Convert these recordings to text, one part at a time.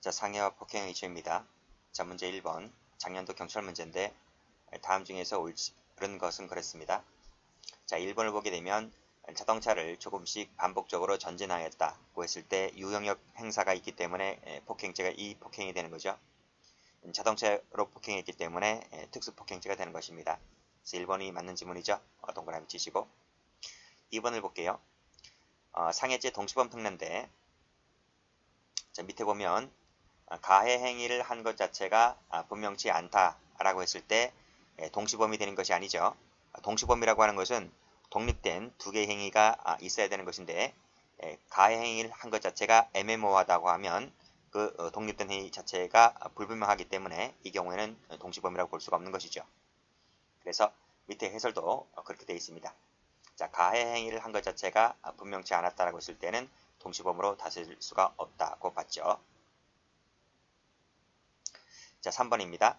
자, 상해와 폭행의 이슈입니다. 자, 문제 1번. 작년도 경찰 문제인데 다음 중에서 옳은 것은 그렇습니다. 자, 1번을 보게 되면 자동차를 조금씩 반복적으로 전진하였다고 했을 때 유형력 행사가 있기 때문에 폭행죄가 이 폭행이 되는 거죠. 자동차로 폭행했기 때문에 특수폭행죄가 되는 것입니다. 그래서 1번이 맞는 지문이죠. 동그라미 치시고 2번을 볼게요. 상해죄 동시범 특례인데 자, 밑에 보면 가해 행위를 한 것 자체가 분명치 않다라고 했을 때 동시범이 되는 것이 아니죠. 동시범이라고 하는 것은 독립된 두 개의 행위가 있어야 되는 것인데 가해 행위를 한 것 자체가 애매모호하다고 하면 그 독립된 행위 자체가 불분명하기 때문에 이 경우에는 동시범이라고 볼 수가 없는 것이죠. 그래서 밑에 해설도 그렇게 되어 있습니다. 자, 가해 행위를 한 것 자체가 분명치 않았다라고 했을 때는 동시범으로 다스릴 수가 없다고 봤죠. 자, 3번입니다.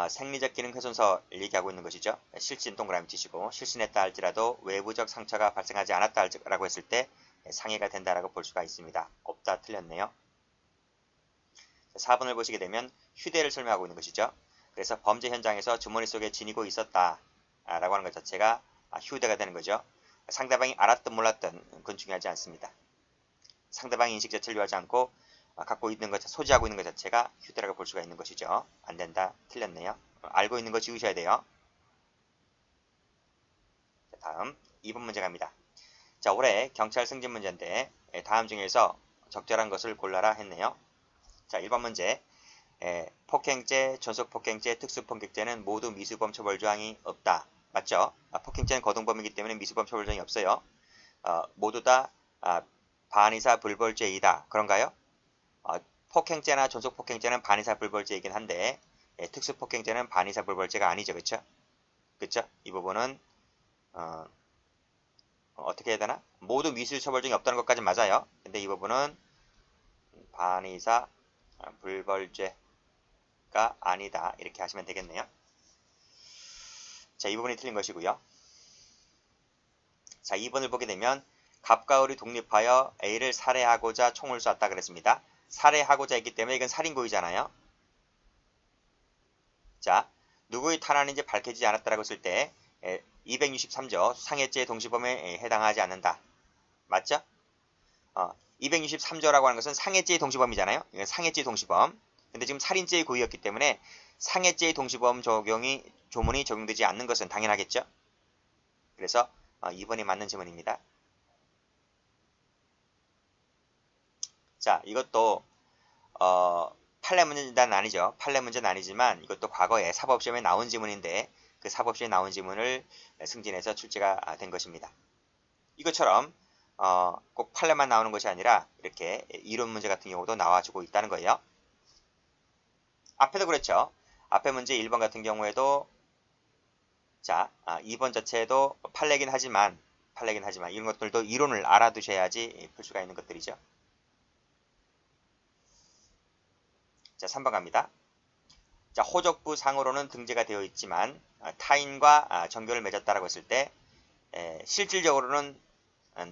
생리적 기능 훼손서를 얘기하고 있는 것이죠. 실신 동그라미 치시고 실신했다 할지라도 외부적 상처가 발생하지 않았다 라고 했을 때 상해가 된다라고 볼 수가 있습니다. 없다 틀렸네요. 4번을 보시게 되면 휴대를 설명하고 있는 것이죠. 그래서 범죄 현장에서 주머니 속에 지니고 있었다 라고 하는 것 자체가 휴대가 되는 거죠. 상대방이 알았든 몰랐든 그건 중요하지 않습니다. 상대방의 인식 자체를 요하지 않고 갖고 있는 것, 소지하고 있는 것 자체가 휴대라고 볼 수가 있는 것이죠. 안 된다. 틀렸네요. 알고 있는 거 지우셔야 돼요. 자, 다음 2번 문제 갑니다. 자, 올해 경찰 승진 문제인데 다음 중에서 적절한 것을 골라라 했네요. 자, 1번 문제. 폭행죄, 전속폭행죄, 특수폭행죄는 모두 미수범 처벌 조항이 없다. 맞죠? 폭행죄는 거동범이기 때문에 미수범 처벌 조항이 없어요. 모두 다 반의사 불벌죄이다. 그런가요? 폭행죄나 전속폭행죄는 반의사 불벌죄이긴 한데 특수폭행죄는 반의사 불벌죄가 아니죠. 그쵸? 그쵸? 이 부분은 어떻게 해야 되나? 모두 미수 처벌 중에 없다는 것까지 맞아요. 근데 이 부분은 반의사 불벌죄가 아니다. 이렇게 하시면 되겠네요. 자, 이 부분이 틀린 것이고요. 자, 2번을 보게 되면 갑과 을이 독립하여 A를 살해하고자 총을 쐈다 그랬습니다. 살해하고자 했기 때문에 이건 살인고의잖아요. 자, 누구의 탄환인지 밝혀지지 않았다라고 했을 때 263조 상해죄 동시범에 해당하지 않는다. 맞죠? 263조라고 하는 것은 상해죄의 동시범이잖아요. 이건 상해죄의 동시범. 근데 지금 살인죄의 고의였기 때문에 상해죄의 동시범 적용이 조문이 적용되지 않는 것은 당연하겠죠. 그래서 2번이 맞는 지문입니다. 자, 이것도 판례 문제는 아니죠. 판례 문제는 아니지만 이것도 과거에 사법시험에 나온 지문인데 그 사법시험에 나온 지문을 승진해서 출제가 된 것입니다. 이것처럼 꼭 판례만 나오는 것이 아니라 이렇게 이론 문제 같은 경우도 나와주고 있다는 거예요. 앞에도 그랬죠. 앞에 문제 1번 같은 경우에도 자 2번 자체도 판례긴 하지만 이런 것들도 이론을 알아두셔야지 풀 수가 있는 것들이죠. 자, 3번 갑니다. 자, 호적부 상으로는 등재가 되어 있지만 타인과 정교를 맺었다라고 했을 때 실질적으로는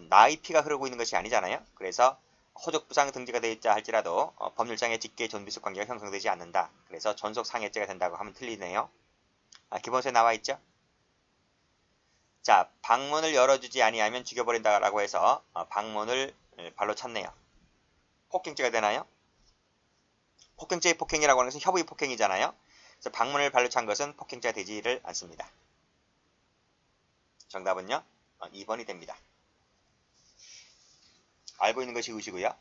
나의 피가 흐르고 있는 것이 아니잖아요. 그래서 호적부상 등재가 되어 있자 할지라도 법률상의 직계 존비속 관계가 형성되지 않는다. 그래서 전속상해죄가 된다고 하면 틀리네요. 기본서에 나와 있죠. 자, 방문을 열어주지 아니하면 죽여버린다라고 해서 방문을 발로 찼네요. 폭행죄가 되나요? 폭행죄의 폭행이라고 하는 것은 협의 폭행이잖아요. 그래서 방문을 발로 찬 것은 폭행죄가 되지를 않습니다. 정답은요 2번이 됩니다. 알고 있는 것이 의시고요.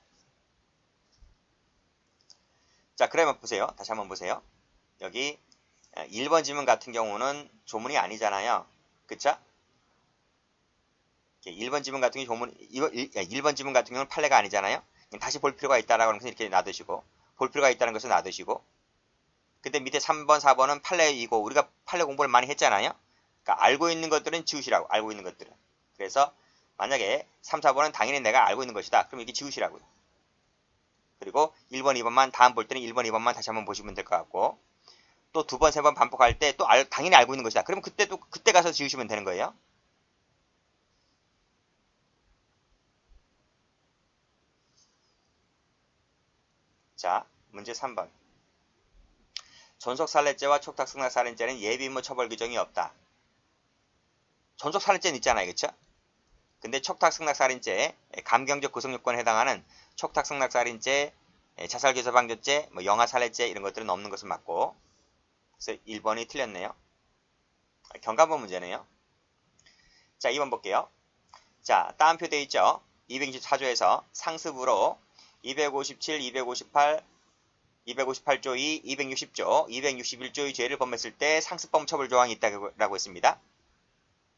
자, 그러면 보세요. 다시 한번 보세요. 여기 1번 지문 같은 경우는 조문이 아니잖아요. 그쵸? 1번 지문 같은 경우는 1번 지문 같은 경우는 판례가 아니잖아요. 다시 볼 필요가 있다라고 하는 것은 이렇게 놔두시고 볼 필요가 있다는 것은 놔두시고 근데 밑에 3번, 4번은 판례이고 우리가 판례 공부를 많이 했잖아요. 그러니까 알고 있는 것들은 지우시라고. 알고 있는 것들은. 그래서 만약에 3, 4번은 당연히 내가 알고 있는 것이다. 그럼 이게 지우시라고요. 그리고 1번, 2번만 다음 볼 때는 1번, 2번만 다시 한번 보시면 될 것 같고 또 두 번, 세 번 반복할 때 또 당연히 알고 있는 것이다. 그럼 그때 가서 지우시면 되는 거예요. 자, 문제 3번. 존속살례죄와 촉탁승낙살인죄는 예비의무 처벌 규정이 없다. 존속살례죄는 있잖아요. 그쵸? 근데 촉탁승낙살인죄, 감경적 구성요건에 해당하는 촉탁승낙살인죄, 자살교사방조죄, 영아살례죄 이런 것들은 없는 것은 맞고, 그래서 1번이 틀렸네요. 경감본 문제네요. 자, 2번 볼게요. 자, 따옴표 돼 있죠? 224조에서 상습으로 257, 258, 258조 2, 260조, 261조의 죄를 범했을 때 상습범 처벌 조항이 있다고 했습니다.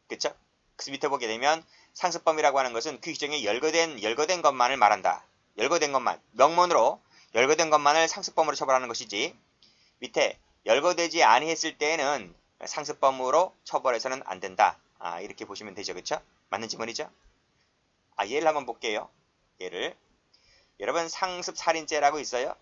그쵸? 그래서 밑에 보게 되면 상습범이라고 하는 것은 그 규정에 열거된 것만을 말한다. 열거된 것만, 명문으로 열거된 것만을 상습범으로 처벌하는 것이지, 밑에 열거되지 아니했을 때에는 상습범으로 처벌해서는 안 된다. 이렇게 보시면 되죠. 그쵸? 맞는 지문이죠? 예를 한번 볼게요. 예를. 여러분, 상습살인죄라고 있어요?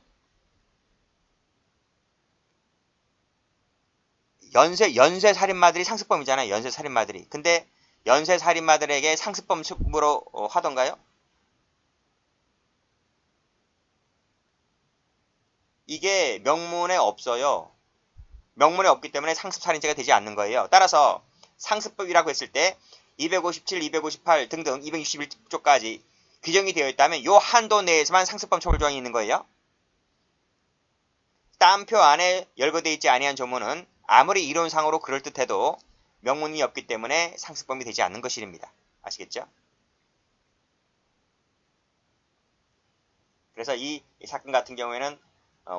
연쇄살인마들이 상습범이잖아요. 연쇄살인마들이. 근데 연쇄살인마들에게 상습범으로 하던가요? 이게 명문에 없어요. 명문에 없기 때문에 상습살인죄가 되지 않는 거예요. 따라서 상습법이라고 했을 때 257, 258 등등 261조까지 규정이 되어 있다면 이 한도 내에서만 상습범 처벌 조항이 있는 거예요. 따옴표 안에 열거되어 있지 아니한 조문은 아무리 이론상으로 그럴듯해도 명문이 없기 때문에 상습범이 되지 않는 것입니다. 아시겠죠? 그래서 이 사건 같은 경우에는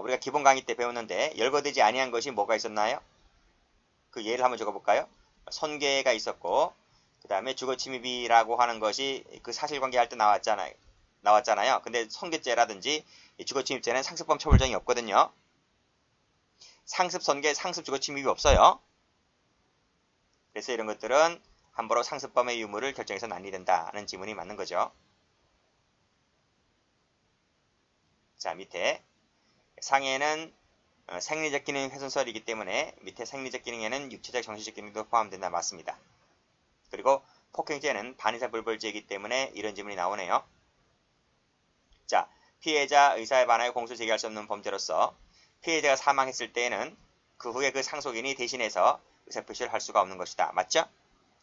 우리가 기본 강의 때 배웠는데 열거되지 아니한 것이 뭐가 있었나요? 그 예를 한번 적어볼까요? 손괴가 있었고 그 다음에 주거침입이라고 하는 것이 그 사실관계 할 때 나왔잖아요. 근데 손괴죄라든지 주거침입죄는 상습범 처벌정이 없거든요. 상습 손괴, 상습 주거침입이 없어요. 그래서 이런 것들은 함부로 상습범의 유무를 결정해서는 아니 된다는 지문이 맞는 거죠. 자, 밑에 상해는 생리적 기능 훼손설이기 때문에 밑에 생리적 기능에는 육체적, 정신적 기능도 포함된다. 맞습니다. 그리고 폭행죄는 반의사 불벌죄이기 때문에 이런 지문이 나오네요. 자, 피해자 의사에 반하여 공소 제기할 수 없는 범죄로서 피해자가 사망했을 때에는 그 후에 그 상속인이 대신해서 의사표시를 할 수가 없는 것이다. 맞죠?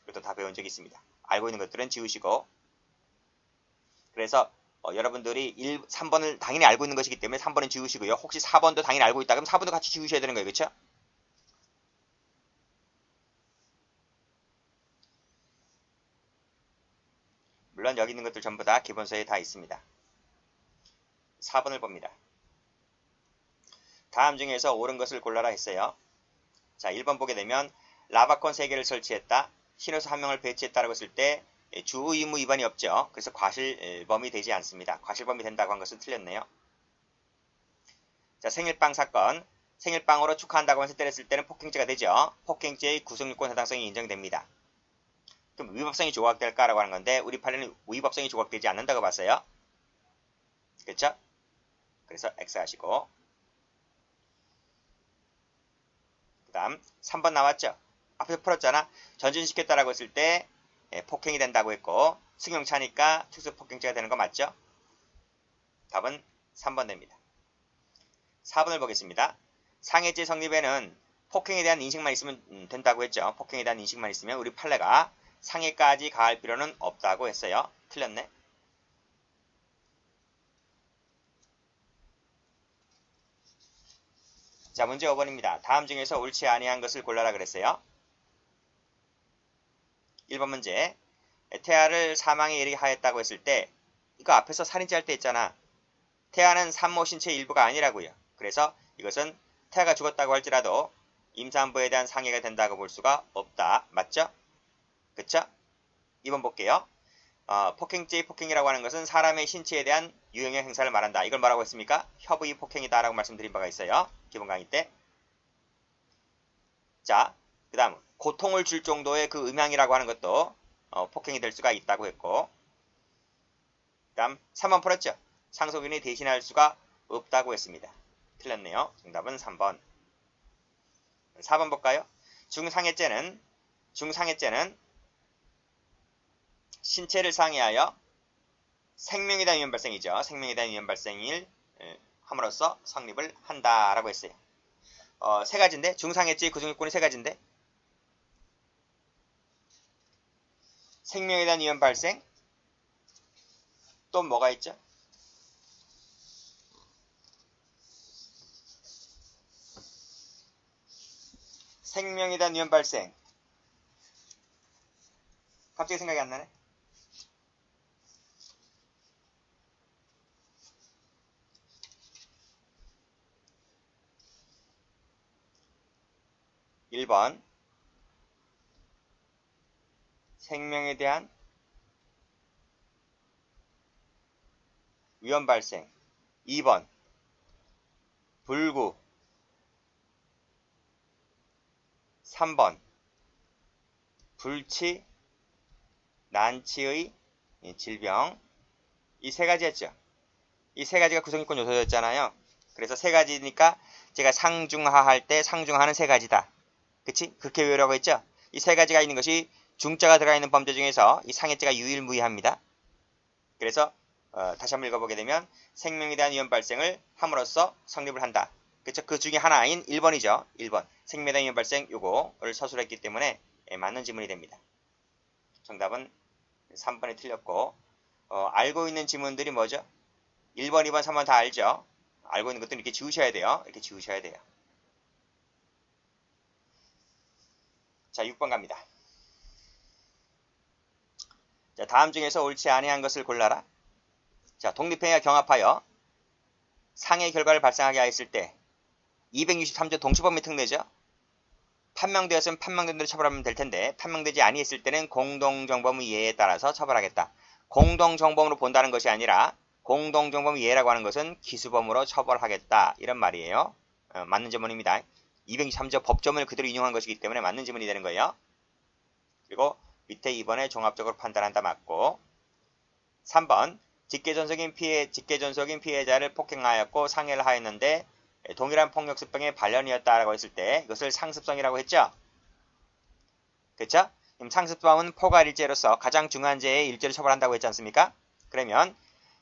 이것도 다 배운 적이 있습니다. 알고 있는 것들은 지우시고, 그래서 여러분들이 3번을 당연히 알고 있는 것이기 때문에 3번은 지우시고요. 혹시 4번도 당연히 알고 있다 그럼 4번도 같이 지우셔야 되는 거예요. 그렇죠? 물론 여기 있는 것들 전부 다 기본서에 다 있습니다. 4번을 봅니다. 다음 중에서 옳은 것을 골라라 했어요. 자, 1번 보게 되면 라바콘 3개를 설치했다. 신호수 1명을 배치했다라고 했을 때 주의무 위반이 없죠. 그래서 과실범이 되지 않습니다. 과실범이 된다고 한 것은 틀렸네요. 자, 생일빵 사건. 생일빵으로 축하한다고 해서 때렸을 때는 폭행죄가 되죠. 폭행죄의 구성요건 해당성이 인정됩니다. 그럼 위법성이 조각될까라고 하는 건데 우리 판례는 위법성이 조각되지 않는다고 봤어요. 그렇죠? 그래서 X 하시고 그 다음 3번 나왔죠? 앞에서 풀었잖아. 전진시켰다라고 했을 때 폭행이 된다고 했고 승용차니까 특수폭행죄가 되는 거 맞죠? 답은 3번 됩니다. 4번을 보겠습니다. 상해죄 성립에는 폭행에 대한 인식만 있으면 된다고 했죠. 폭행에 대한 인식만 있으면 우리 판례가 상해까지 가할 필요는 없다고 했어요. 틀렸네. 자, 문제 5번입니다. 다음 중에서 옳지 아니한 것을 골라라 그랬어요. 1번 문제. 태아를 사망에 이르게 하였다고 했을 때 이거 앞에서 살인죄 할 때 있잖아. 태아는 산모 신체의 일부가 아니라고요. 그래서 이것은 태아가 죽었다고 할지라도 임산부에 대한 상해가 된다고 볼 수가 없다. 맞죠? 그쵸? 2번 볼게요. 폭행죄의 폭행이라고 하는 것은 사람의 신체에 대한 유형의 행사를 말한다. 이걸 뭐라고 했습니까? 협의 폭행이다 라고 말씀드린 바가 있어요. 기본 강의 때. 자, 그 다음 고통을 줄 정도의 그 음향이라고 하는 것도 폭행이 될 수가 있다고 했고, 그 다음 3번 풀었죠? 상속인이 대신할 수가 없다고 했습니다. 틀렸네요. 정답은 3번. 4번 볼까요? 중상해죄는 신체를 상해하여 생명에 대한 위험 발생이죠. 생명에 대한 위험 발생일 함으로써 성립을 한다라고 했어요. 세 가지인데 중상해죄 구성요건이 세 가지인데 생명에 대한 위험 발생 또 뭐가 있죠? 생명에 대한 위험 발생 갑자기 생각이 안 나네. (1번) 생명에 대한 위험 발생 2번 불구 3번 불치 난치의 질병 이 세 가지였죠. 이 세 가지가 구성요건 요소였잖아요. 그래서 세 가지니까 제가 상중하할 때 상중하는 세 가지다. 그치? 그렇게 외우라고 했죠? 이 세 가지가 있는 것이 중자가 들어가 있는 범죄 중에서 이 상해죄가 유일무이합니다. 그래서 다시 한번 읽어보게 되면 생명에 대한 위험 발생을 함으로써 성립을 한다. 그쵸? 그 중에 하나인 1번이죠. 1번 생명에 대한 위험 발생 요거를 서술했기 때문에 맞는 지문이 됩니다. 정답은 3번이 틀렸고 알고 있는 지문들이 뭐죠? 1번, 2번, 3번 다 알죠? 알고 있는 것들은 이렇게 지우셔야 돼요. 이렇게 지우셔야 돼요. 자, 6번 갑니다. 자, 다음 중에서 옳지 아니한 것을 골라라. 자, 독립행위와 경합하여 상해 결과를 발생하게 하였을 때 263조 동시범위 특례죠. 판명되었으면 판명된 대로 처벌하면 될 텐데 판명되지 아니했을 때는 공동정범의 예에 따라서 처벌하겠다. 공동정범으로 본다는 것이 아니라 공동정범의 예라고 하는 것은 기수범으로 처벌하겠다. 이런 말이에요. 맞는 지문입니다. 263조 법조문을 그대로 인용한 것이기 때문에 맞는 지문이 되는 거예요. 그리고 밑에 2번에 종합적으로 판단한다 맞고 3번 직계존속인 피해자를 폭행하였고 상해를 하였는데 동일한 폭력습병의 발현이었다라고 했을 때 이것을 상습성이라고 했죠. 그렇죠? 상습범은 포괄일죄로서 가장 중요한 죄의 일죄를 처벌한다고 했지 않습니까? 그러면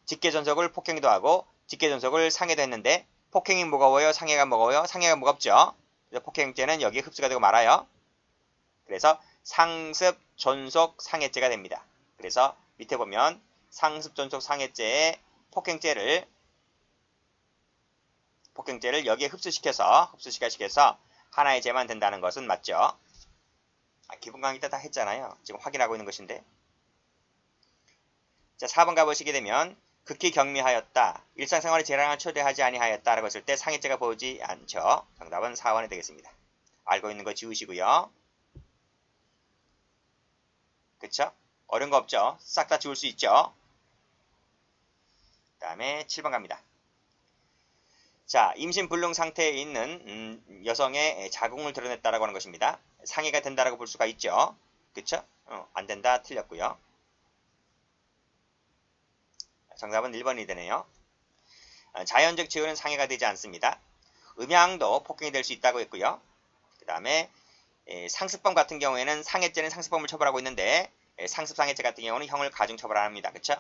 직계존속을 폭행도 하고 직계존속을 상해도 했는데 폭행이 무거워요? 상해가 무거워요? 상해가 무겁죠. 그래서 폭행죄는 여기에 흡수가 되고 말아요. 그래서 상습, 존속, 상해죄가 됩니다. 그래서 밑에 보면 상습, 존속, 상해죄의 폭행죄를 여기에 흡수시켜서 하나의 죄만 된다는 것은 맞죠? 기본 강의 때 다 했잖아요. 지금 확인하고 있는 것인데. 자, 4번 가보시게 되면 극히 경미하였다. 일상생활에 재량을 초래하지 아니하였다. 라고 했을 때 상해죄가 보이지 않죠. 정답은 4번이 되겠습니다. 알고 있는 거 지우시고요. 그쵸? 어려운 거 없죠? 싹 다 지울 수 있죠? 그 다음에 7번 갑니다. 자, 임신불능 상태에 있는 여성의 자궁을 드러냈다라고 하는 것입니다. 상해가 된다라고 볼 수가 있죠. 그쵸? 안 된다. 틀렸고요. 정답은 1번이 되네요. 자연적 치유는 상해가 되지 않습니다. 음양도 폭행이 될 수 있다고 했고요. 그 다음에 상습범 같은 경우에는 상해죄는 상습범을 처벌하고 있는데 상습상해죄 같은 경우는 형을 가중 처벌합니다. 그쵸?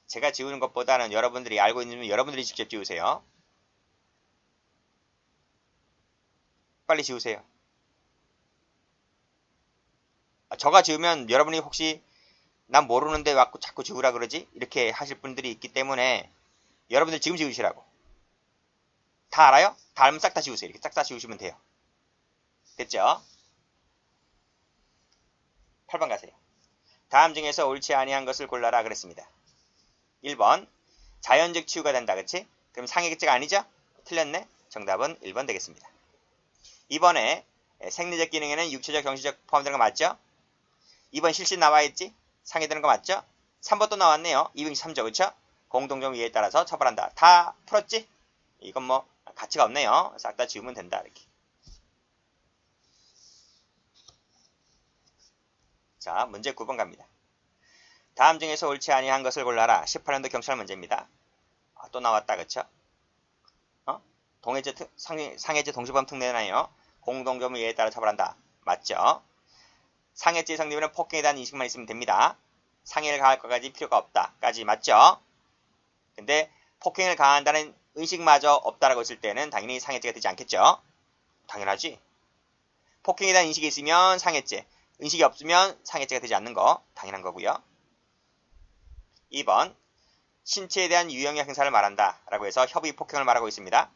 제가 지우는 것보다는 여러분들이 알고 있는 여러분들이 직접 지우세요. 빨리 지우세요. 저가 지우면 여러분이 혹시 난 모르는데 왜 자꾸 지우라 그러지? 이렇게 하실 분들이 있기 때문에 여러분들 지금 지우시라고. 다 알아요? 다 알면 싹 다 지우세요. 이렇게 싹 다 지우시면 돼요. 됐죠? 8번 가세요. 다음 중에서 옳지 아니한 것을 골라라 그랬습니다. 1번 자연적 치유가 된다. 그치? 그럼 상해죄가 아니죠? 틀렸네. 정답은 1번 되겠습니다. 2번에 생리적 기능에는 육체적, 정신적 포함되는 거 맞죠? 2번 실신 나와있지? 상해되는 거 맞죠? 3번 또 나왔네요. 223조 그쵸? 공동정 위에 따라서 처벌한다. 다 풀었지? 이건 뭐 가치가 없네요. 싹 다 지우면 된다. 이렇게. 자, 문제 9번 갑니다. 다음 중에서 옳지 아니한 것을 골라라. 18년도 경찰 문제입니다. 또 나왔다. 그쵸? 동해죄 상해죄 동시범 특례나요? 공동정 위에 따라 처벌한다. 맞죠? 상해죄 성립에는 폭행에 대한 인식만 있으면 됩니다. 상해를 가할 것까지 필요가 없다까지 맞죠? 근데 폭행을 가한다는 의식마저 없다라고 했을 때는 당연히 상해죄가 되지 않겠죠? 당연하지. 폭행에 대한 인식이 있으면 상해죄, 인식이 없으면 상해죄가 되지 않는 거 당연한 거고요. 2번 신체에 대한 유형의 행사를 말한다 라고 해서 협의 폭행을 말하고 있습니다.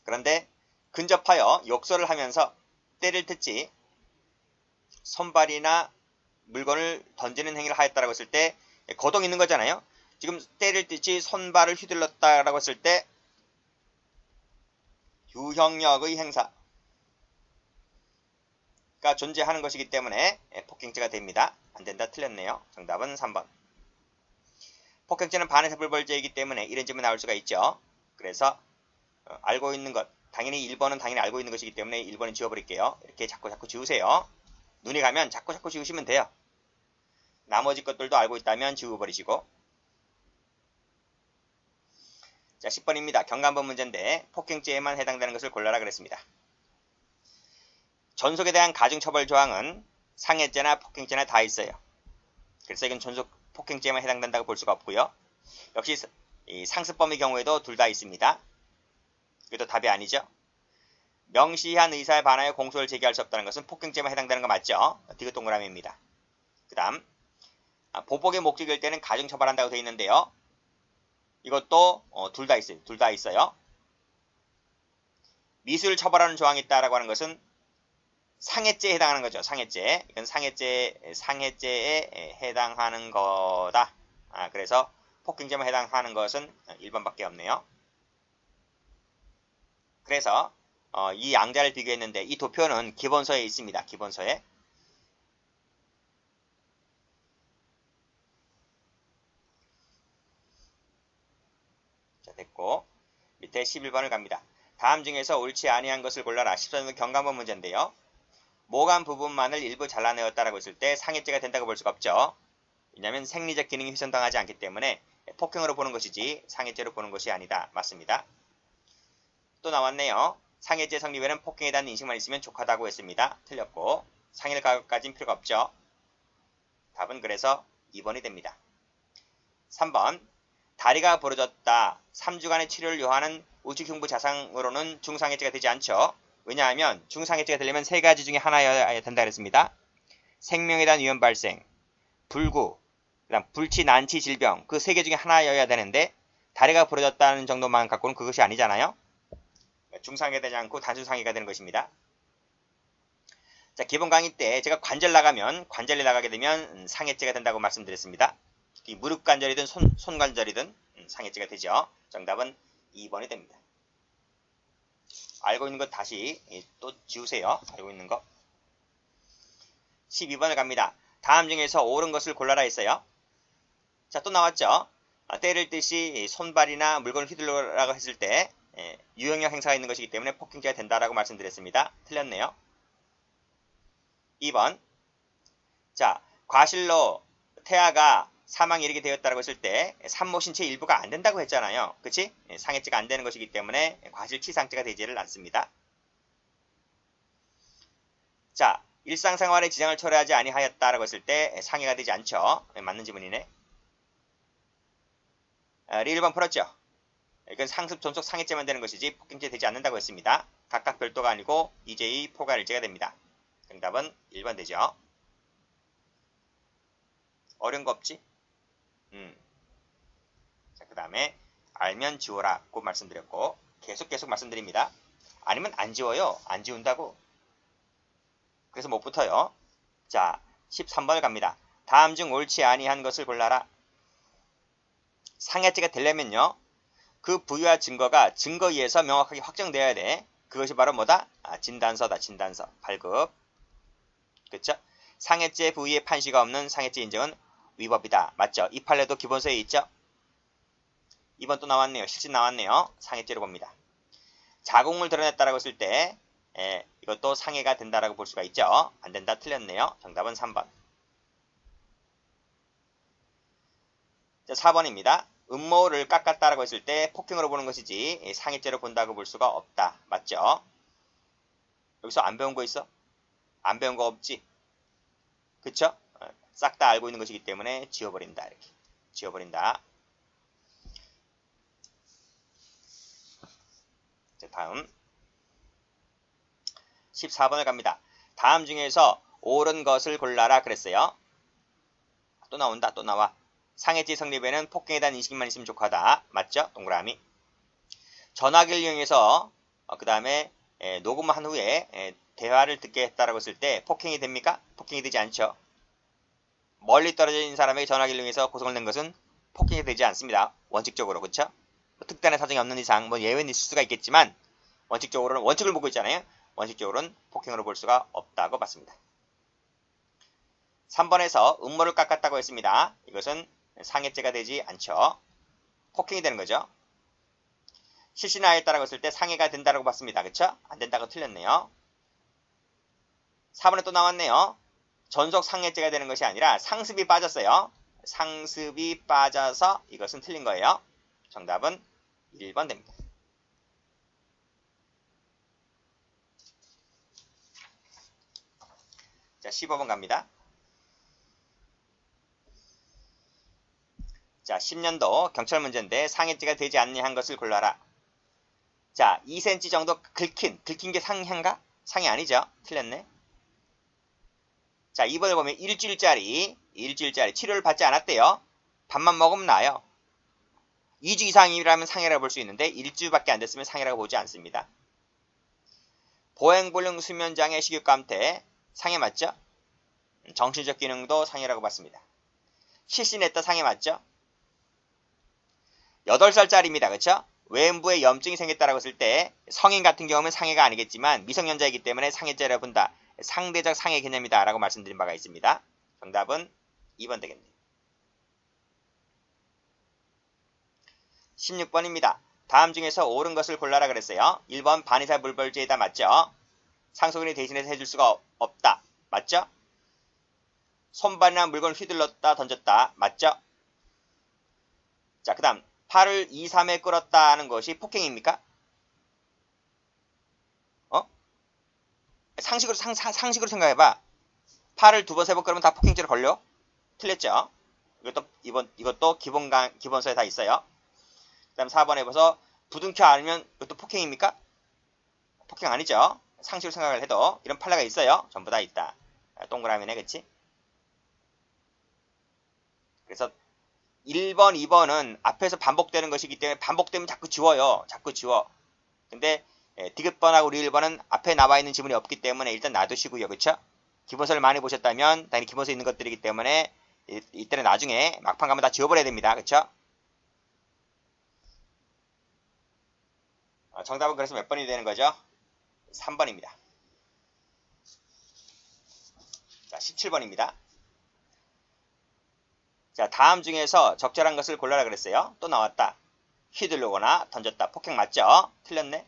그런데 근접하여 욕설을 하면서 때를 듣지 손발이나 물건을 던지는 행위를 하였다라고 했을 때 거동 있는 거잖아요. 지금 때를 듣지 손발을 휘둘렀다라고 했을 때 유형력의 행사가 존재하는 것이기 때문에 폭행죄가 됩니다. 안된다. 틀렸네요. 정답은 3번. 폭행죄는 반에서 불벌죄이기 때문에 이런 질문이 나올 수가 있죠. 그래서 알고 있는 것, 당연히 1번은 당연히 알고 있는 것이기 때문에 1번은 지워버릴게요. 이렇게 자꾸 지우세요. 눈이 가면 자꾸 지우시면 돼요. 나머지 것들도 알고 있다면 지워버리시고. 자, 10번입니다. 경감법 문제인데 폭행죄에만 해당되는 것을 골라라 그랬습니다. 존속에 대한 가중처벌 조항은 상해죄나 폭행죄나 다 있어요. 그래서 이건 존속 폭행죄에만 해당된다고 볼 수가 없고요. 역시 이 상습범의 경우에도 둘 다 있습니다. 이것도 답이 아니죠. 명시한 의사에 반하여 공소를 제기할 수 없다는 것은 폭행죄에만 해당되는 거 맞죠? 디귿 동그라미입니다. 그 다음 보복의 목적일 때는 가중처벌한다고 되어 있는데요. 이것도 둘 다 있어요. 둘 다 있어요. 미수를 처벌하는 조항이 있다라고 하는 것은 상해죄에 해당하는 거죠. 상해죄. 이건 상해죄에 해당하는 거다. 그래서 폭행죄만 해당하는 것은 1번밖에 없네요. 그래서 이 양자를 비교했는데 이 도표는 기본서에 있습니다. 기본서에. 자, 됐고 밑에 11번을 갑니다. 다음 중에서 옳지 아니한 것을 골라라. 14번 경감법 문제인데요. 모간 부분만을 일부 잘라내었다라고 했을 때 상해죄가 된다고 볼 수가 없죠. 왜냐하면 생리적 기능이 훼손당하지 않기 때문에 폭행으로 보는 것이지 상해죄로 보는 것이 아니다. 맞습니다. 또 나왔네요. 상해죄 성립에는 폭행에 대한 인식만 있으면 족하다고 했습니다. 틀렸고 상해를 가까지는 필요가 없죠. 답은 그래서 2번이 됩니다. 3번 다리가 부러졌다. 3주간의 치료를 요하는 우측흉부 자상으로는 중상해죄가 되지 않죠. 왜냐하면 중상해죄가 되려면 세 가지 중에 하나여야 된다 그랬습니다. 생명에 대한 위험 발생, 불구, 그다음 불치, 난치, 질병 그 세 개 중에 하나여야 되는데 다리가 부러졌다는 정도만 갖고는 그것이 아니잖아요. 중상해가 되지 않고 단순상해가 되는 것입니다. 자, 기본 강의 때 제가 관절 나가게 되면 상해죄가 된다고 말씀드렸습니다. 이 무릎 관절이든 손 관절이든 상해죄가 되죠. 정답은 2번이 됩니다. 알고 있는 것 다시 또 지우세요. 알고 있는 거. 12번을 갑니다. 다음 중에서 옳은 것을 골라라 했어요. 자, 또 나왔죠. 때릴 듯이 손발이나 물건을 휘둘러라고 했을 때 유형력 행사가 있는 것이기 때문에 폭행죄가 된다라고 말씀드렸습니다. 틀렸네요. 2번. 자, 과실로 태아가 사망에 이르게 되었다고 했을 때 산모 신체 일부가 안 된다고 했잖아요. 그치? 상해죄가 안 되는 것이기 때문에 과실치상죄가 되지를 않습니다. 자, 일상생활에 지장을 초래하지 아니하였다라고 했을 때 상해가 되지 않죠. 맞는 지문이네. 1번 풀었죠. 이건 상습 존속 상해죄만 되는 것이지 폭행죄 되지 않는다고 했습니다. 각각 별도가 아니고 EJ 포괄일죄가 됩니다. 정답은 1번 되죠. 어려운 거 없지? 자, 그 다음에 알면 지워라 고 말씀드렸고 계속 말씀드립니다. 아니면 안 지워요. 안 지운다고. 그래서 못 붙어요. 자, 13번을 갑니다. 다음 중 옳지 아니한 것을 골라라. 상해죄가 되려면요. 그 부위와 증거가 증거에 의해서 명확하게 확정되어야 돼. 그것이 바로 뭐다? 진단서다. 진단서. 발급. 그쵸? 상해죄 부위의 판시가 없는 상해죄 인정은 위법이다. 맞죠? 이 판례도 기본서에 있죠? 2번 또 나왔네요. 실질 나왔네요. 상해죄로 봅니다. 자궁을 드러냈다라고 했을 때 이것도 상해가 된다라고 볼 수가 있죠. 안 된다. 틀렸네요. 정답은 3번. 자, 4번입니다. 음모를 깎았다라고 했을 때 폭행으로 보는 것이지 상해죄로 본다고 볼 수가 없다. 맞죠? 여기서 안 배운 거 있어? 안 배운 거 없지? 그쵸? 싹 다 알고 있는 것이기 때문에 지워버린다. 이렇게 지워버린다. 자, 다음 14번을 갑니다. 다음 중에서 옳은 것을 골라라 그랬어요. 또 나온다. 또 나와. 상해죄 성립에는 폭행에 대한 인식만 있으면 족하다. 맞죠? 동그라미. 전화기를 이용해서 그 다음에 녹음한 후에 대화를 듣게 했다라고 했을 때 폭행이 됩니까? 폭행이 되지 않죠. 멀리 떨어져 있는 사람에게 전화기를 이용해서 고성을 낸 것은 폭행이 되지 않습니다. 원칙적으로. 그렇죠? 특단의 사정이 없는 이상 예외는 있을 수가 있겠지만 원칙적으로는 원칙을 보고 있잖아요. 원칙적으로는 폭행으로 볼 수가 없다고 봤습니다. 3번에서 음모를 깎았다고 했습니다. 이것은 상해죄가 되지 않죠. 폭행이 되는 거죠. 실신하였다라고 했을 때 상해가 된다고 봤습니다. 그쵸? 안 된다고 틀렸네요. 4번에 또 나왔네요. 전속 상해죄가 되는 것이 아니라 상습이 빠졌어요. 상습이 빠져서 이것은 틀린 거예요. 정답은 1번 됩니다. 자, 15번 갑니다. 자, 10년도 경찰 문제인데 상해죄가 되지 않는 한 것을 골라라. 자, 2cm 정도 긁힌 게 상해인가? 상해 아니죠? 틀렸네. 자, 2번을 보면 일주일짜리 치료를 받지 않았대요. 밥만 먹으면 나아요. 2주 이상이라면 상해라고 볼 수 있는데 일주밖에 안 됐으면 상해라고 보지 않습니다. 보행불능 수면장애 식욕감퇴 상해 맞죠? 정신적 기능도 상해라고 봤습니다. 실신했다 상해 맞죠? 8살짜리입니다. 그쵸? 외음부에 염증이 생겼다라고 했을 때 성인 같은 경우는 상해가 아니겠지만 미성년자이기 때문에 상해죄라 본다. 상대적 상해 개념이다 라고 말씀드린 바가 있습니다. 정답은 2번 되겠네요. 16번입니다. 다음 중에서 옳은 것을 골라라 그랬어요. 1번 반의사 물벌죄이다. 맞죠? 상속인이 대신해서 해줄 수가 없다. 맞죠? 손발이나 물건을 휘둘렀다 던졌다. 맞죠? 자, 그 다음 팔을 2, 3에 끌었다는 것이 폭행입니까? 상식으로 생각해봐. 팔을 2번, 3번 끌면 다 폭행죄로 걸려? 틀렸죠? 이것도 기본서에 다 있어요. 그 다음 4번에 봐서 부둥켜 안으면 이것도 폭행입니까? 폭행 아니죠? 상식으로 생각을 해도 이런 판례가 있어요. 전부 다 있다. 동그라미네, 그치? 그래서 1번, 2번은 앞에서 반복되는 것이기 때문에 반복되면 자꾸 지워요. 자꾸 지워. 근데 디귿번하고 우리 1번은 앞에 나와 있는 지문이 없기 때문에 일단 놔두시고요. 그쵸? 기본서를 많이 보셨다면 당연히 기본서에 있는 것들이기 때문에 이때는 나중에 막판 가면 다 지워버려야 됩니다. 그쵸? 정답은 그래서 몇 번이 되는 거죠? 3번입니다. 자, 17번입니다. 자, 다음 중에서 적절한 것을 골라라 그랬어요. 또 나왔다. 휘두르거나 던졌다. 폭행 맞죠? 틀렸네.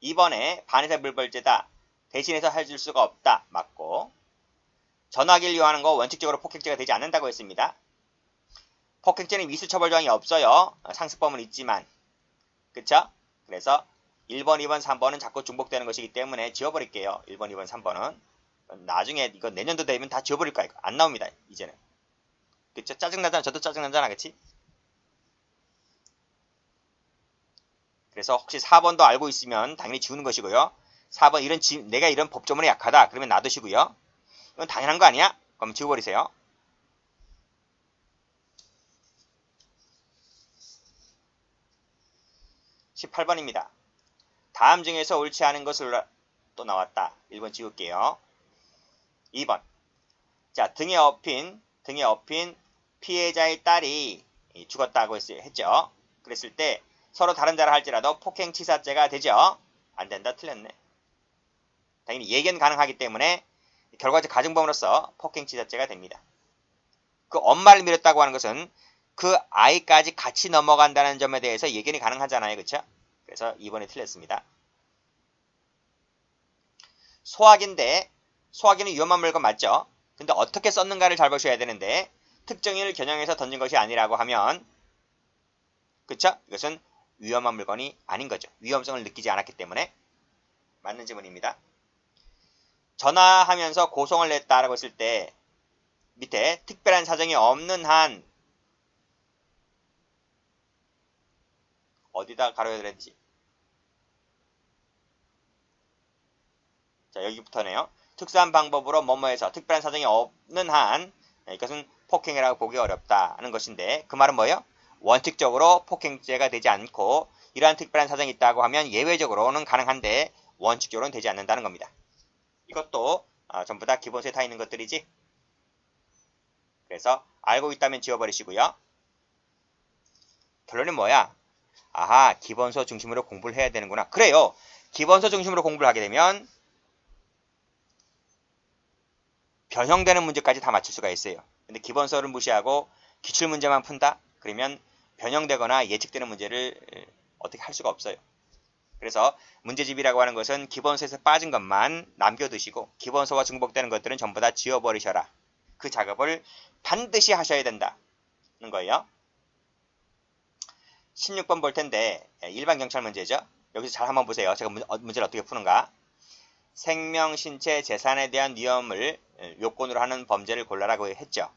2번에 반의사 물벌죄다. 대신해서 해줄 수가 없다. 맞고. 전화기를 이용하는 거 원칙적으로 폭행죄가 되지 않는다고 했습니다. 폭행죄는 미수처벌 조항이 없어요. 상습범은 있지만. 그쵸? 그래서 1번, 2번, 3번은 자꾸 중복되는 것이기 때문에 지워버릴게요. 1번, 2번, 3번은. 나중에 이거 내년도 되면 다 지워버릴 거야. 안 나옵니다. 이제는. 그쵸? 짜증나잖아. 저도 짜증나잖아. 그치? 그래서 혹시 4번도 알고 있으면 당연히 지우는 것이고요. 4번 내가 이런 법조문에 약하다. 그러면 놔두시고요. 이건 당연한 거 아니야? 그럼 지워버리세요. 18번입니다. 다음 중에서 옳지 않은 것을 또 나왔다. 1번 지울게요. 2번. 자, 등에 업힌 피해자의 딸이 죽었다고 했죠. 그랬을 때 서로 다른 자라 할지라도 폭행치사죄가 되죠. 안 된다. 틀렸네. 당연히 예견 가능하기 때문에 결과적 가중범으로서 폭행치사죄가 됩니다. 그 엄마를 밀었다고 하는 것은 그 아이까지 같이 넘어간다는 점에 대해서 예견이 가능하잖아요. 그쵸? 그래서 2번이 틀렸습니다. 소화기인데 소화기는 위험한 물건 맞죠? 근데 어떻게 썼는가를 잘 보셔야 되는데 특정인을 겨냥해서 던진 것이 아니라고 하면 그쵸? 이것은 위험한 물건이 아닌 거죠. 위험성을 느끼지 않았기 때문에 맞는 질문입니다. 전화하면서 고성을 냈다라고 했을 때 밑에 특별한 사정이 없는 한 어디다 가로야 되는지. 자, 여기부터네요. 특수한 방법으로 뭐뭐해서 특별한 사정이 없는 한 이것은 폭행이라고 보기 어렵다는 것인데 그 말은 뭐예요? 원칙적으로 폭행죄가 되지 않고 이러한 특별한 사정이 있다고 하면 예외적으로는 가능한데 원칙적으로는 되지 않는다는 겁니다. 이것도 전부 다 기본서에 다 있는 것들이지. 그래서 알고 있다면 지워버리시고요. 결론이 뭐야? 아하, 기본서 중심으로 공부를 해야 되는구나. 그래요. 기본서 중심으로 공부를 하게 되면 변형되는 문제까지 다 맞출 수가 있어요. 근데 기본서를 무시하고 기출문제만 푼다? 그러면 변형되거나 예측되는 문제를 어떻게 할 수가 없어요. 그래서 문제집이라고 하는 것은 기본서에서 빠진 것만 남겨두시고 기본서와 중복되는 것들은 전부 다 지워버리셔라. 그 작업을 반드시 하셔야 된다는 거예요. 16번 볼 텐데 일반 경찰 문제죠. 여기서 잘 한번 보세요. 제가 문제를 어떻게 푸는가. 생명, 신체, 재산에 대한 위험을 요건으로 하는 범죄를 골라라고 했죠.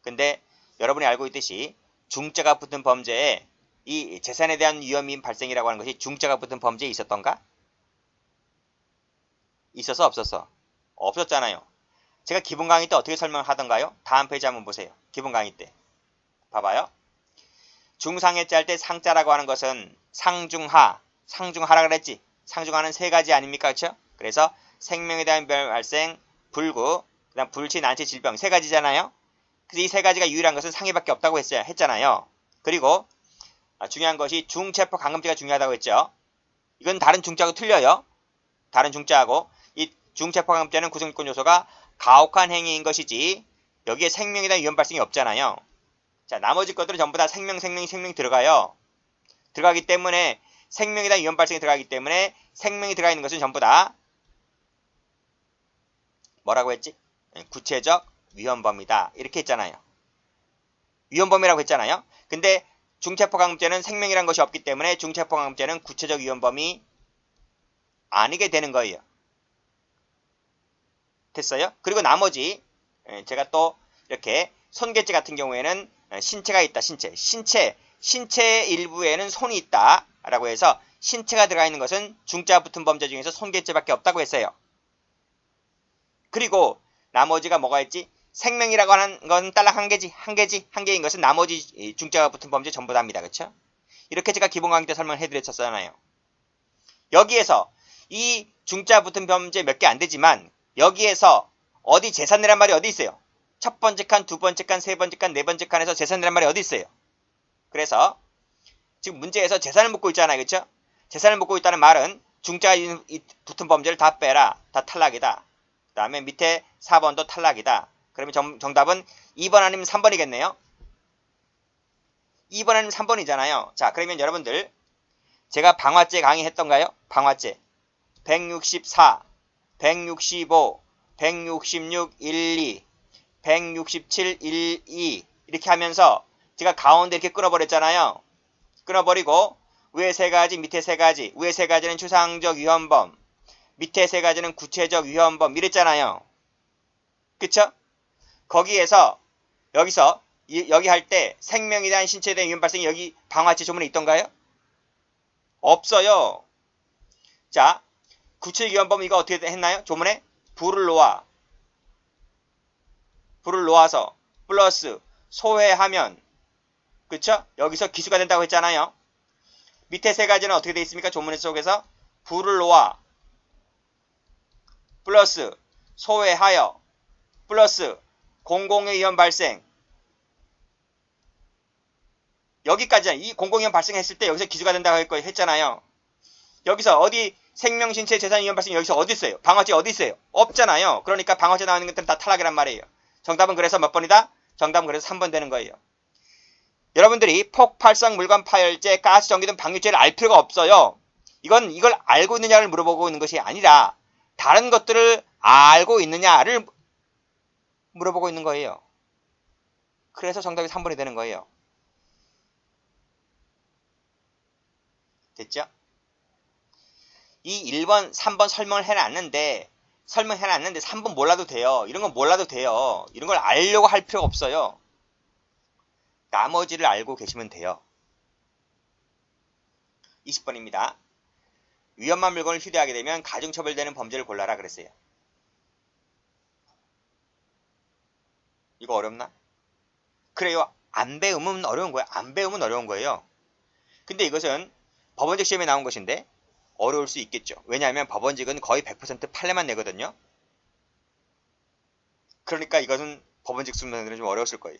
근데 여러분이 알고 있듯이 중자가 붙은 범죄에 이 재산에 대한 위험이 발생이라고 하는 것이 중자가 붙은 범죄에 있었던가? 있어서 없었어? 없었잖아요. 제가 기본 강의 때 어떻게 설명하던가요? 다음 페이지 한번 보세요. 기본 강의 때. 봐봐요. 중상해자 할 때 상자라고 하는 것은 상중하라 그랬지. 상중하는 세 가지 아닙니까? 그렇죠? 그래서 생명에 대한 발생, 불구, 그다음 불치, 난치, 질병 세 가지잖아요. 그래서 이 세 가지가 유일한 것은 상해밖에 없다고 했잖아요. 그리고 중요한 것이 중체포 감금죄가 중요하다고 했죠. 이건 다른 중자하고 틀려요. 다른 중자하고 이 중체포 감금죄는 구성요건 요소가 가혹한 행위인 것이지 여기에 생명에 대한 위험 발생이 없잖아요. 자, 나머지 것들은 전부 다 생명 들어가요. 들어가기 때문에 생명에 대한 위험 발생이 들어가기 때문에 생명이 들어가 있는 것은 전부 다 뭐라고 했지? 구체적 위헌범이다. 이렇게 했잖아요. 위헌범이라고 했잖아요. 근데 중체포감금죄는 생명이란 것이 없기 때문에 중체포감금죄는 구체적 위헌범이 아니게 되는 거예요. 됐어요? 그리고 나머지 제가 또 이렇게 손괴죄 같은 경우에는 신체가 있다. 신체의 일부에는 손이 있다. 라고 해서 신체가 들어가 있는 것은 중자 붙은 범죄 중에서 손괴죄밖에 없다고 했어요. 그리고 나머지가 뭐가 있지? 생명이라고 하는 건 딸랑 한 개인 것은 나머지 중자가 붙은 범죄 전부 다입니다. 그렇죠? 이렇게 제가 기본 강의 때 설명해 드렸었잖아요. 여기에서 이 중자 붙은 범죄 몇 개 안 되지만 여기에서 어디 재산이란 말이 어디 있어요? 첫 번째 칸, 두 번째 칸, 세 번째 칸, 네 번째 칸에서 재산이란 말이 어디 있어요? 그래서 지금 문제에서 재산을 묻고 있잖아요. 그렇죠? 재산을 묻고 있다는 말은 중자가 붙은 범죄를 다 빼라. 다 탈락이다. 그 다음에 밑에 4번도 탈락이다. 그러면 정답은 2번 아니면 3번이겠네요. 2번 아니면 3번이잖아요. 자, 그러면 여러분들 제가 방화죄 강의했던가요? 방화죄 164, 165, 166, 12, 167, 12 이렇게 하면서 제가 가운데 이렇게 끊어버렸잖아요. 끊어버리고 위에 세 가지, 밑에 세 가지. 위에 세 가지는 추상적 위헌범, 밑에 세 가지는 구체적 위헌범 이랬잖아요. 그쵸? 거기에서 여기서 여기 할 때 생명에 대한 신체에 대한 위험 발생이 여기 방화죄 조문에 있던가요? 없어요. 자, 구체적 위헌범 이거 어떻게 했나요? 조문에 불을 놓아서 플러스 소해하면 그쵸? 여기서 기수가 된다고 했잖아요. 밑에 세 가지는 어떻게 되어 있습니까? 조문 속에서 불을 놓아 플러스 소해하여 플러스 공공의 위험 발생 여기까지 이 공공위험 발생했을 때 여기서 기수가 된다고 했잖아요. 여기서 어디 생명, 신체, 재산 위험 발생 여기서 어디 있어요? 방화죄 어디 있어요? 없잖아요. 그러니까 방화죄 나오는 것들은 다 탈락이란 말이에요. 정답은 그래서 몇 번이다? 정답은 그래서 3번 되는 거예요. 여러분들이 폭발성 물건 파열죄, 가스, 전기 등 방류죄를 알 필요가 없어요. 이걸 알고 있느냐를 물어보고 있는 것이 아니라 다른 것들을 알고 있느냐를 물어보고 있는 거예요. 그래서 정답이 3번이 되는 거예요. 됐죠? 이 1번, 3번 설명을 해놨는데 설명해놨는데 3번 몰라도 돼요. 이런 건 몰라도 돼요. 이런 걸 알려고 할 필요가 없어요. 나머지를 알고 계시면 돼요. 20번입니다. 위험한 물건을 휴대하게 되면 가중처벌되는 범죄를 골라라 그랬어요. 이거 어렵나? 그래요. 안 배우면 어려운 거예요. 안 배우면 어려운 거예요. 근데 이것은 법원직 시험에 나온 것인데 어려울 수 있겠죠. 왜냐하면 법원직은 거의 100% 판례만 내거든요. 그러니까 이것은 법원직 수능들은 좀 어려웠을 거예요.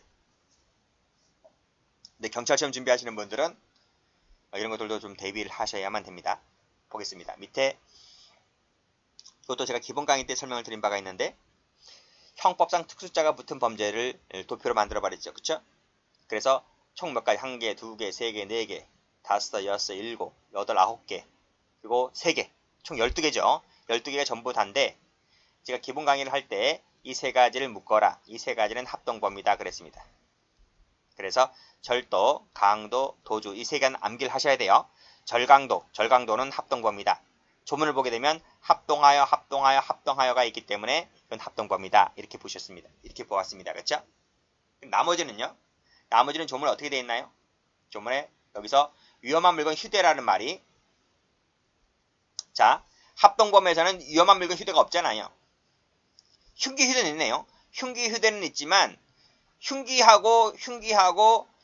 근데 경찰 시험 준비하시는 분들은 이런 것들도 좀 대비를 하셔야만 됩니다. 보겠습니다. 밑에 이것도 제가 기본 강의 때 설명을 드린 바가 있는데 형법상 특수자가 붙은 범죄를 도표로 만들어 버렸죠. 그쵸? 그래서 총 몇 가지 1개, 2개, 3개, 4개, 5, 6, 7, 8, 9개 그리고 3개 총 12개죠. 12개가 전부 다인데 제가 기본 강의를 할 때 이 세 가지를 묶어라. 이 세 가지는 합동범위다 그랬습니다. 그래서 절도, 강도, 도주 이 세 개는 암기를 하셔야 돼요. 절강도는 합동범위다. 조문을 보게 되면 합동하여가 있기 때문에 이건 합동범위다. 이렇게 보셨습니다. 이렇게 보았습니다. 그렇죠? 나머지는요? 나머지는 조문에 어떻게 되어 있나요? 조문에 여기서 위험한 물건 휴대라는 말이 자 합동범위에서는 위험한 물건 휴대가 없잖아요. 흉기 휴대는 있네요. 흉기 휴대는 있지만 흉기하고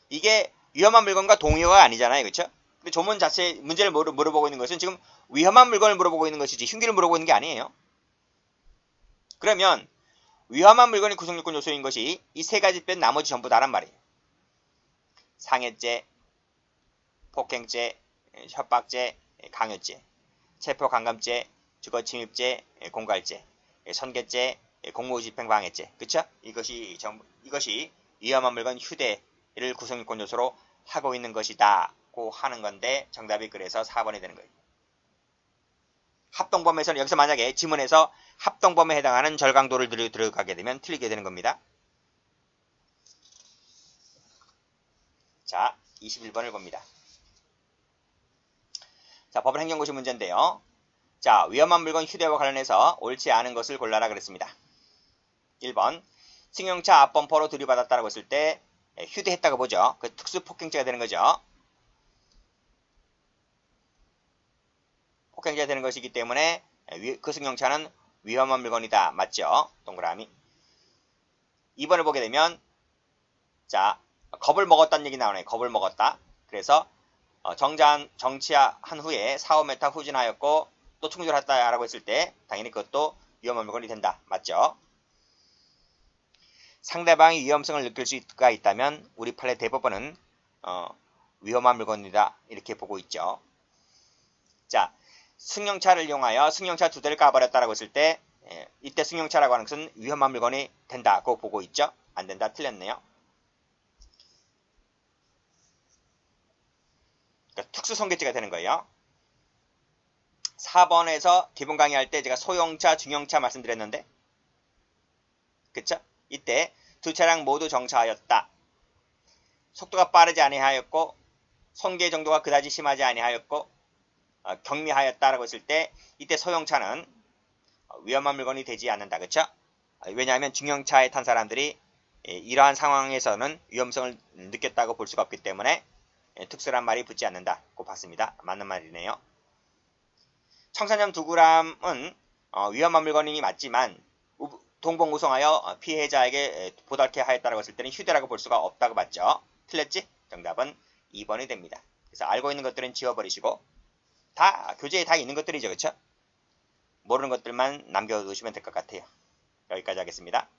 이게 위험한 물건과 동의어가 아니잖아요. 그렇죠? 근데 조문 자체 문제를 물어보고 있는 것은 지금 위험한 물건을 물어보고 있는 것이지 흉기를 물어보고 있는 게 아니에요. 그러면 위험한 물건이 구성요건 요소인 것이 이 세 가지 뺀 나머지 전부 다란 말이에요. 상해죄, 폭행죄, 협박죄, 강요죄, 체포강간죄, 주거침입죄, 공갈죄, 선계죄, 공무집행방해죄. 그쵸? 이것이 위험한 물건 휴대를 구성요건 요소로 하고 있는 것이다. 고 하는 건데 정답이 그래서 4번이 되는 거예요. 합동범위에서는 여기서 만약에 지문에서 합동범위에 해당하는 절강도를 들어가게 되면 틀리게 되는 겁니다. 자, 21번을 봅니다. 자, 법원 행정고시 문제인데요. 자, 위험한 물건 휴대와 관련해서 옳지 않은 것을 골라라 그랬습니다. 1번, 승용차 앞범퍼로 들이받았다라고 했을 때 휴대했다고 보죠. 그 특수폭행죄가 되는 거죠. 폭행죄가 되는 것이기 때문에 그 승용차는 위험한 물건이다. 맞죠? 동그라미. 2번을 보게 되면 자, 겁을 먹었다는 얘기 나오네요. 겁을 먹었다. 그래서 정치한 후에 4~5m 후진하였고 또 충돌했다라고 했을 때 당연히 그것도 위험한 물건이 된다. 맞죠? 상대방이 위험성을 느낄 수가 있다면 우리 판례 대법원은 위험한 물건이다. 이렇게 보고 있죠. 자, 승용차를 이용하여 승용차 2대를 까버렸다라고 했을 때 이때 승용차라고 하는 것은 위험한 물건이 된다고 보고 있죠. 안 된다. 틀렸네요. 그러니까 특수손괴죄가 되는 거예요. 4번에서 기본 강의할 때 제가 소형차, 중형차 말씀드렸는데 그쵸? 이때 두 차량 모두 정차하였다. 속도가 빠르지 아니하였고 손괴 정도가 그다지 심하지 아니하였고 경미하였다라고 했을 때 이때 소형차는 위험한 물건이 되지 않는다. 그쵸? 왜냐하면 중형차에 탄 사람들이 이러한 상황에서는 위험성을 느꼈다고 볼 수가 없기 때문에 특수란 말이 붙지 않는다고 봤습니다. 맞는 말이네요. 청산염 2g은 위험한 물건이 맞지만 동봉 우송하여 피해자에게 보달게 하였다고 했을 때는 휴대라고 볼 수가 없다고 봤죠. 틀렸지? 정답은 2번이 됩니다. 그래서 알고 있는 것들은 지워버리시고 다 교재에 다 있는 것들이죠. 그렇죠? 모르는 것들만 남겨두시면 될 것 같아요. 여기까지 하겠습니다.